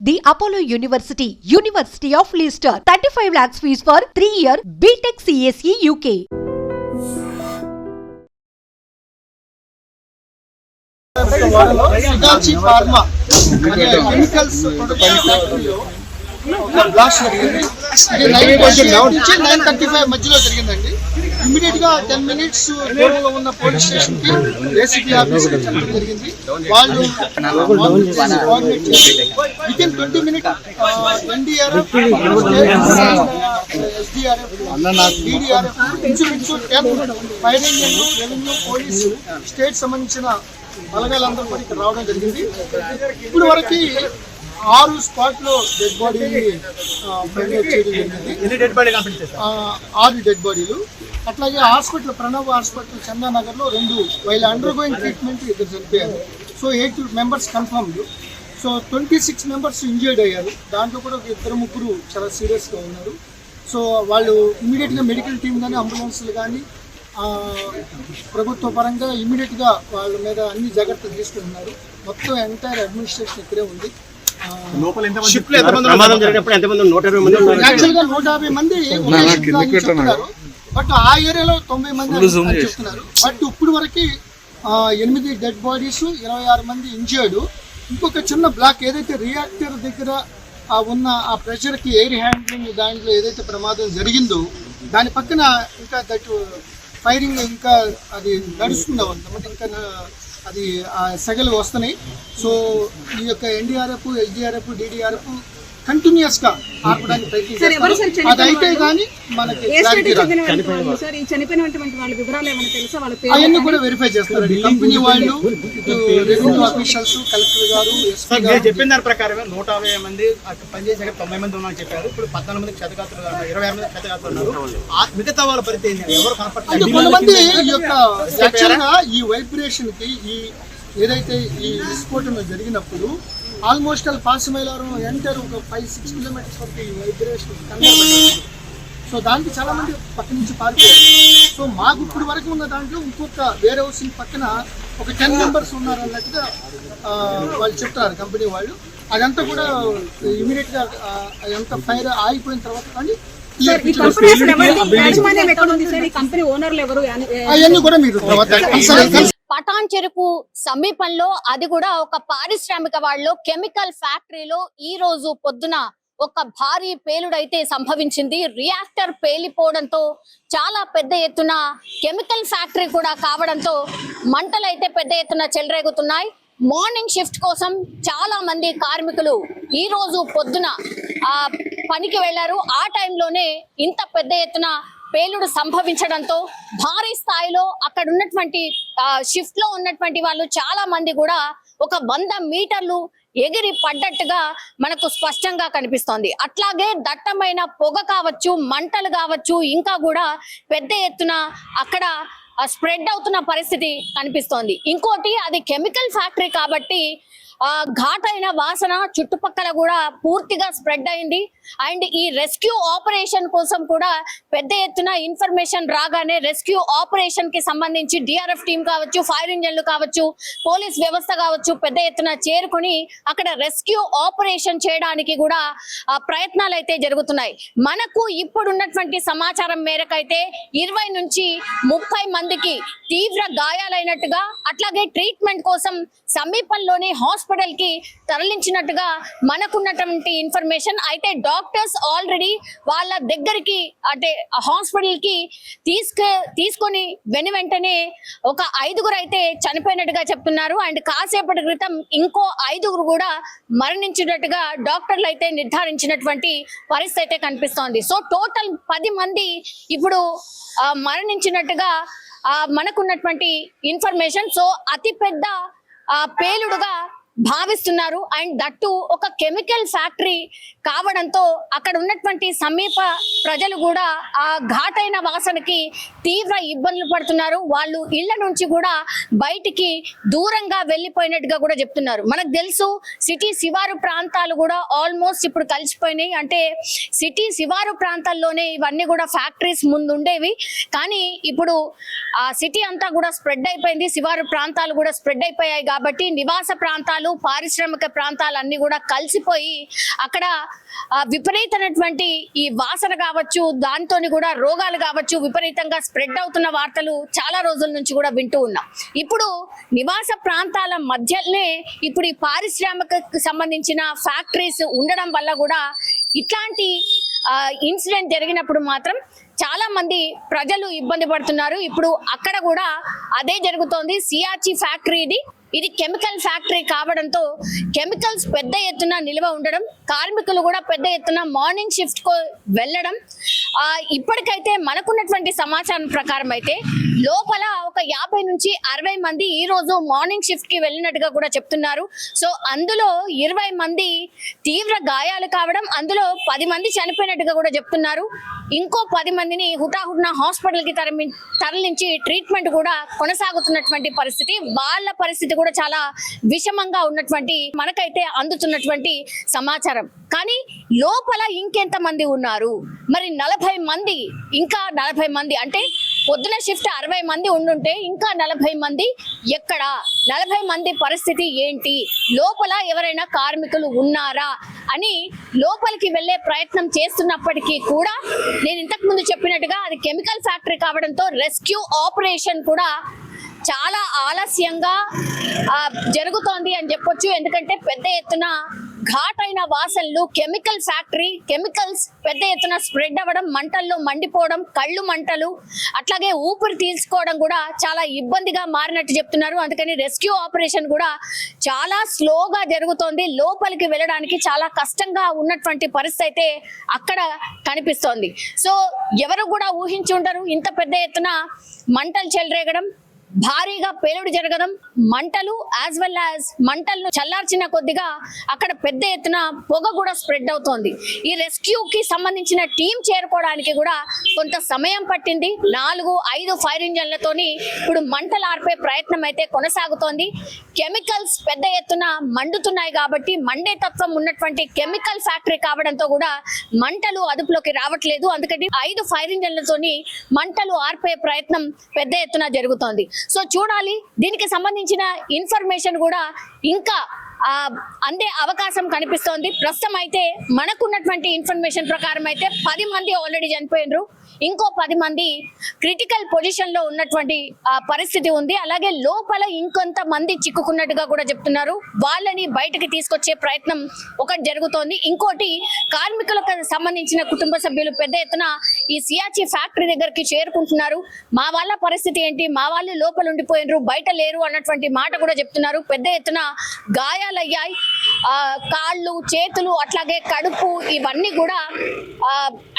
The Apollo University, University of Leicester, 35 lakhs fees for 3-year BTech CSE UK. Hitachi Pharma chemicals blast జరిగింది. 9:35 మధ్యలో జరిగిందండి. Immediate గా 10 minutes దూరంలో ఉన్న police station కి ఏసీపీ ఆఫీస్ కి చెప్పడం జరిగింది. వాళ్ళు within 20 minutes NDRF, SDRF, DDRF, insurance, fire engine, revenue, police, state సంబంధించిన బలగాలందరూ కూడా ఇక్కడ రావడం జరిగింది. ఇప్పుడు వరకు 6 స్పాట్ లో డెడ్ బాడీని ఫైండ్ చేయడం జరిగింది. 6 డెడ్ బాడీలు. అట్లాగే హాస్పిటల్, ప్రణవ్ హాస్పిటల్ చందానగర్ లో 2 వైల్ అండర్ గోయింగ్ ట్రీట్మెంట్ ఇద్దరు చనిపోయారు. So 8 members confirmed. So 26 members injured అయ్యారు. దాంట్లో కూడా 2-3 చాలా సీరియస్ గా ఉన్నారు. సో వాళ్ళు ఇమీడియట్ గా మెడికల్ టీమ్ కానీ, అంబులెన్స్లు కానీ ప్రభుత్వ పరంగా ఇమీడియట్ గా వాళ్ళ మీద అన్ని జాగ్రత్తలు తీసుకుంటున్నారు. మొత్తం ఎంటైర్ అడ్మినిస్ట్రేషన్ ఇక్కడే ఉంది. యాక్చువల్గా 150 మంది చెప్తున్నారు, బట్ ఆ ఏరియాలో 90 మంది చెప్తున్నారు. బట్ ఇప్పుడు వరకు 8 డెడ్ బాడీస్, 26 మంది ఇంజర్డ్. ఇంకొక చిన్న బ్లాక్ ఏదైతే రియాక్టర్ దగ్గర ఉన్న ఆ ప్రెషర్ కి ఎయిర్ హ్యాండ్లింగ్ దాంట్లో ఏదైతే ప్రమాదం జరిగిందో దాని పక్కన ఇంకా దట్ ఫైరింగ్ ఇంకా అది నడుస్తుందాం అన్నమాట. ఇంకా అది సెగలు వస్తున్నాయి. సో ఈ యొక్క ఎన్డీఆర్ఎఫ్, ఎస్డీఆర్ఎఫ్, డీడీఆర్ఎఫ్ కంటిన్యూస్ గా ఆపడానికి ప్రయత్నిస్తారు. అది అయితే కానీ మనకి అవన్నీ కూడా వెరిఫై చేస్తారు కంపెనీ వాళ్ళు, రెవెన్యూ ఆఫీషియల్స్, కలెక్టర్ గారు. చెప్పిన దాని ప్రకారమే 150 మంది పనిచేసాక 90 మంది ఉన్నారని చెప్పారు. ఇప్పుడు 14 మంది క్షతగాత్రులు, 26 మంది క్షతగాత్రులు ఉన్నారు. మిగతా వాళ్ళ పరిస్థితి ఎవరు కనపడలేదు. కొంతమంది ఈ యొక్క యాక్చువల్గా ఈ వైబ్రేషన్ కి ఈ ఏదైతే ఈ విస్ఫోటన జరిగినప్పుడు ఆల్మోస్ట్ పాసిమైలారం ఎంటర్ ఒక 5-6 kilometers వరకు ఈ వైబ్రేషన్. సో దానికి చాలా మంది పక్క నుంచి పారిపోయారు. సో మాకు ఇప్పుడు వరకు ఉన్న దాంట్లో ఇంకొక వేరే హౌసింగ్ పక్కన ఒక 10 members ఉన్నారు అన్నట్టుగా వాళ్ళు చెప్తారు కంపెనీ వాళ్ళు. అదంతా కూడా ఇమీడియట్ గా అదంతా ఫైర్ ఆగిపోయిన తర్వాత కానీ అవన్నీ కూడా మీరు పటాన్ చెరుకు సమీపంలో, అది కూడా ఒక పారిశ్రామిక వాళ్ళు కెమికల్ ఫ్యాక్టరీలో ఈ రోజు పొద్దున ఒక భారీ పేలుడైతే సంభవించింది. రియాక్టర్ పేలిపోవడంతో చాలా పెద్ద ఎత్తున, కెమికల్ ఫ్యాక్టరీ కూడా కావడంతో మంటలైతే పెద్ద ఎత్తున చెలరేగుతున్నాయి. మార్నింగ్ షిఫ్ట్ కోసం చాలా మంది కార్మికులు ఈ రోజు పొద్దున పనికి వెళ్లారు. ఆ టైంలోనే ఇంత పెద్ద ఎత్తున పేలుడు సంభవించడంతో భారీ స్థాయిలో అక్కడ ఉన్నటువంటి షిఫ్ట్ లో ఉన్నటువంటి వాళ్ళు చాలా మంది కూడా ఒక 100 మీటర్లు ఎగిరి పడ్డట్టుగా మనకు స్పష్టంగా కనిపిస్తోంది. అట్లాగే దట్టమైన పొగ కావచ్చు, మంటలు కావచ్చు, ఇంకా కూడా పెద్ద ఎత్తున అక్కడ స్ప్రెడ్ అవుతున్న పరిస్థితి కనిపిస్తోంది. ఇంకోటి, అది కెమికల్ ఫ్యాక్టరీ కాబట్టి ఘాటైన వాసన చుట్టుపక్కల కూడా పూర్తిగా స్ప్రెడ్ అయింది. అండ్ ఈ రెస్క్యూ ఆపరేషన్ కోసం కూడా పెద్ద ఎత్తున ఇన్ఫర్మేషన్ రాగానే రెస్క్యూ ఆపరేషన్ కి సంబంధించి డిఆర్ఎఫ్ టీం కావచ్చు, ఫైర్ ఇంజన్లు కావచ్చు, పోలీస్ వ్యవస్థ కావచ్చు పెద్ద ఎత్తున చేరుకుని అక్కడ రెస్క్యూ ఆపరేషన్ చేయడానికి కూడా ప్రయత్నాలు అయితే జరుగుతున్నాయి. మనకు ఇప్పుడున్నటువంటి సమాచారం మేరకైతే 20 నుంచి 30 మందికి తీవ్ర గాయాలైనట్టుగా, అట్లాగే ట్రీట్మెంట్ కోసం సమీపంలోని హాస్పిటల్ కి తరలించినట్టుగా మనకున్నటువంటి ఇన్ఫర్మేషన్. అయితే డాక్టర్స్ ఆల్రెడీ వాళ్ళ దగ్గరికి అంటే హాస్పిటల్ కి తీసుకొని వెంటనే ఒక 5 అయితే చనిపోయినట్టుగా చెప్తున్నారు. అండ్ కాసేపటి క్రితం ఇంకో 5 కూడా మరణించినట్టుగా డాక్టర్లు అయితే నిర్ధారించినటువంటి పరిస్థితి అయితే కనిపిస్తోంది. సో టోటల్ 10 మంది ఇప్పుడు మరణించినట్టుగా మనకున్నటువంటి ఇన్ఫర్మేషన్. సో అతి పెద్ద పేలుడుగా భావిస్తున్నారు. అండ్ దట్టు ఒక కెమికల్ ఫ్యాక్టరీ కావడంతో అక్కడ ఉన్నటువంటి సమీప ప్రజలు కూడా ఆ ఘాటైన వాసనకి తీవ్ర ఇబ్బందులు పడుతున్నారు. వాళ్ళు ఇళ్ల నుంచి కూడా బయటికి దూరంగా వెళ్ళిపోయినట్టుగా కూడా చెప్తున్నారు. మనకు తెలుసు సిటీ శివారు ప్రాంతాలు కూడా ఆల్మోస్ట్ ఇప్పుడు కలిసిపోయినాయి. అంటే సిటీ శివారు ప్రాంతాల్లోనే ఇవన్నీ కూడా ఫ్యాక్టరీస్ ముందు ఉండేవి, కానీ ఇప్పుడు ఆ సిటీ అంతా కూడా స్ప్రెడ్ అయిపోయింది. శివారు ప్రాంతాలు కూడా స్ప్రెడ్ అయిపోయాయి కాబట్టి నివాస ప్రాంతాలు ప్రాంతాలు, పారిశ్రామిక ప్రాంతాలు అన్ని కూడా కలిసిపోయి అక్కడ విపరీతమైనటువంటి ఈ వాసన కావచ్చు, దాంతోని కూడా రోగాలు కావచ్చు విపరీతంగా స్ప్రెడ్ అవుతున్న వార్తలు చాలా రోజుల నుంచి కూడా వింటూ ఉన్నాం. ఇప్పుడు నివాస ప్రాంతాల మధ్యలోనే ఇప్పుడు ఈ పారిశ్రామిక సంబంధించిన ఫ్యాక్టరీస్ ఉండడం వల్ల కూడా ఇట్లాంటి ఇన్సిడెంట్ జరిగినప్పుడు మాత్రం చాలా మంది ప్రజలు ఇబ్బంది పడుతున్నారు. ఇప్పుడు అక్కడ కూడా అదే జరుగుతోంది. సియాచి ఫ్యాక్టరీ ఇది కెమికల్ ఫ్యాక్టరీ కావడంతో కెమికల్స్ పెద్ద ఎత్తున నిల్వ ఉండడం, కార్మికులు కూడా పెద్ద ఎత్తున మార్నింగ్ షిఫ్ట్ కు వెళ్ళడం. ఇప్పటికైతే మనకున్నటువంటి సమాచారం ప్రకారం అయితే లోపల ఒక 50 నుంచి 60 మంది ఈ రోజు మార్నింగ్ షిఫ్ట్ కి వెళ్ళినట్టుగా కూడా చెప్తున్నారు. సో అందులో 20 మంది తీవ్ర గాయాలు కావడం, అందులో 10 మంది చనిపోయినట్టుగా కూడా చెప్తున్నారు. ఇంకో 10 మందిని హుటాహుటిన హాస్పిటల్ కి తరలించి ట్రీట్మెంట్ కూడా కొనసాగుతున్నటువంటి పరిస్థితి. వాళ్ళ పరిస్థితి కూడా చాలా విషమంగా ఉన్నటువంటి మనకైతే అందుతున్నటువంటి సమాచారం. కానీ లోపల ఇంకెంత మంది ఉన్నారు మరి? 40 మంది, ఇంకా 40 మంది అంటే పొద్దున షిఫ్ట్ 60 మంది ఉండుంటే ఇంకా 40 మంది ఎక్కడ? 40 మంది పరిస్థితి ఏంటి? లోపల ఎవరైనా కార్మికులు ఉన్నారా అని లోపలికి వెళ్లే ప్రయత్నం చేస్తున్నప్పటికీ కూడా నేను ఇంతకు ముందు చెప్పినట్టుగా అది కెమికల్ ఫ్యాక్టరీ కావడంతో రెస్క్యూ ఆపరేషన్ కూడా చాలా ఆలస్యంగా జరుగుతోంది అని చెప్పొచ్చు. ఎందుకంటే పెద్ద ఎత్తున ఘాటైన వాసనలు, కెమికల్ ఫ్యాక్టరీ, కెమికల్స్ పెద్ద ఎత్తున స్ప్రెడ్ అవ్వడం, మంటల్లో మండిపోవడం, కళ్ళు మంటలు, అట్లాగే ఊపిరి తీసుకోవడం కూడా చాలా ఇబ్బందిగా మారినట్టు చెప్తున్నారు. అందుకని రెస్క్యూ ఆపరేషన్ కూడా చాలా స్లోగా జరుగుతోంది. లోపలికి వెళ్ళడానికి చాలా కష్టంగా ఉన్నటువంటి పరిస్థితి అయితే అక్కడ కనిపిస్తోంది. సో ఎవరు కూడా ఊహించి ఉండరు ఇంత పెద్ద ఎత్తున మంటలు చెలరేగడం, భారీగా పేలుడు జరగడం, మంటలు యాజ్ వెల్ యాజ్ మంటలను చల్లార్చిన కొద్దిగా అక్కడ పెద్ద ఎత్తున పొగ కూడా స్ప్రెడ్ అవుతోంది. ఈ రెస్క్యూకి సంబంధించిన టీం చేరుకోవడానికి కూడా కొంత సమయం పట్టింది. 4-5 ఫైర్ ఇంజన్లతోని ఇప్పుడు మంటలు ఆర్పే ప్రయత్నం అయితే కొనసాగుతోంది. కెమికల్స్ పెద్ద ఎత్తున మండుతున్నాయి కాబట్టి మండే తత్వం ఉన్నటువంటి కెమికల్ ఫ్యాక్టరీ కావడంతో కూడా మంటలు అదుపులోకి రావట్లేదు. అందుకని 5 ఫైర్ ఇంజన్లతోని మంటలు ఆర్పే ప్రయత్నం పెద్ద ఎత్తున జరుగుతోంది. సో చూడాలి, దీనికి సంబంధించిన ఇన్ఫర్మేషన్ కూడా ఇంకా అందే అవకాశం కనిపిస్తోంది. ప్రస్తుతం అయితే మనకున్నటువంటి ఇన్ఫర్మేషన్ ప్రకారం అయితే 10 మంది ఆల్రెడీ చనిపోయినరు, ఇంకో 10 మంది క్రిటికల్ పొజిషన్ లో ఉన్నటువంటి పరిస్థితి ఉంది. అలాగే లోపల ఇంకొంత మంది చిక్కుకున్నట్టుగా కూడా చెప్తున్నారు. వాళ్ళని బయటకి తీసుకొచ్చే ప్రయత్నం ఒకటి జరుగుతోంది. ఇంకోటి కార్మికులకు సంబంధించిన కుటుంబ సభ్యులు పెద్ద ఎత్తున ఈ సియాచి ఫ్యాక్టరీ దగ్గరికి చేరుకుంటున్నారు. మా వాళ్ళ పరిస్థితి ఏంటి, మా వాళ్ళు లోపల ఉండిపోయినరు, బయట లేరు అన్నటువంటి మాట కూడా చెప్తున్నారు. పెద్ద ఎత్తున గాయాలయ్యాయి, కాళ్ళు, చేతులు, అట్లాగే కడుపు, ఇవన్నీ కూడా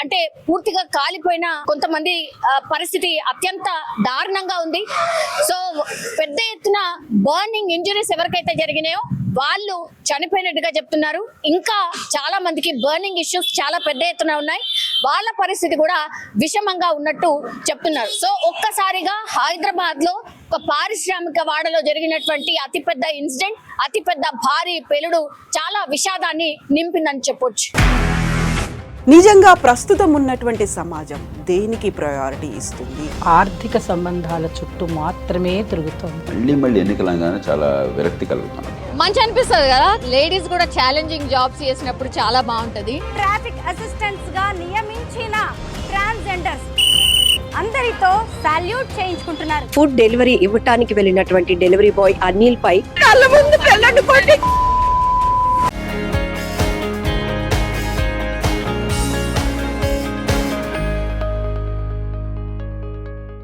అంటే పూర్తిగా కాలిపోయిన కొంతమంది పరిస్థితి అత్యంత దారుణంగా ఉంది. సో పెద్ద ఎత్తున బర్నింగ్ ఇంజరీస్ ఎవరికైతే జరిగినాయో వాళ్ళు చనిపోయినట్టుగా చెప్తున్నారు. ఇంకా చాలా మందికి బర్నింగ్ ఇష్యూస్ చాలా పెద్ద ఎత్తున ఉన్నాయి, వాళ్ళ పరిస్థితి కూడా విషమంగా ఉన్నట్టు చెప్తున్నారు. సో ఒక్కసారిగా హైదరాబాద్ లో ఒక పారిశ్రామిక వాడలో జరిగినటువంటి అతిపెద్ద ఇన్సిడెంట్, అతిపెద్ద భారీ పేలుడు చాలా విషాదాన్ని నింపిందని చెప్పొచ్చు. నిజంగా ప్రస్తుతం ఉన్నటువంటి సమాజం దేనికి ప్రయారిటీ ఇస్తుంది? ఆర్థిక సంబంధాల చుట్టూ మాత్రమే తిరుగుతోంది. మళ్ళీ ఎన్నికలంగానే చాలా విరక్తి కలుగుతున్నాం. మంచి అనిపిస్తుంది కదా, లేడీస్ కూడా ఛాలెంజింగ్ జాబ్స్ చేసినప్పుడు చాలా బాగుంటది. ట్రాఫిక్ అసిస్టెంట్స్ గా నియమించిన ట్రాన్స్జెండర్స్ అందరితో సాల్యూట్ చేయించుకుంటున్నారు. ఫుడ్ డెలివరీ ఇవ్వటానికి వెళ్ళినటువంటి డెలివరీ బాయ్ అనిల్ పై కళ్ళ ముందు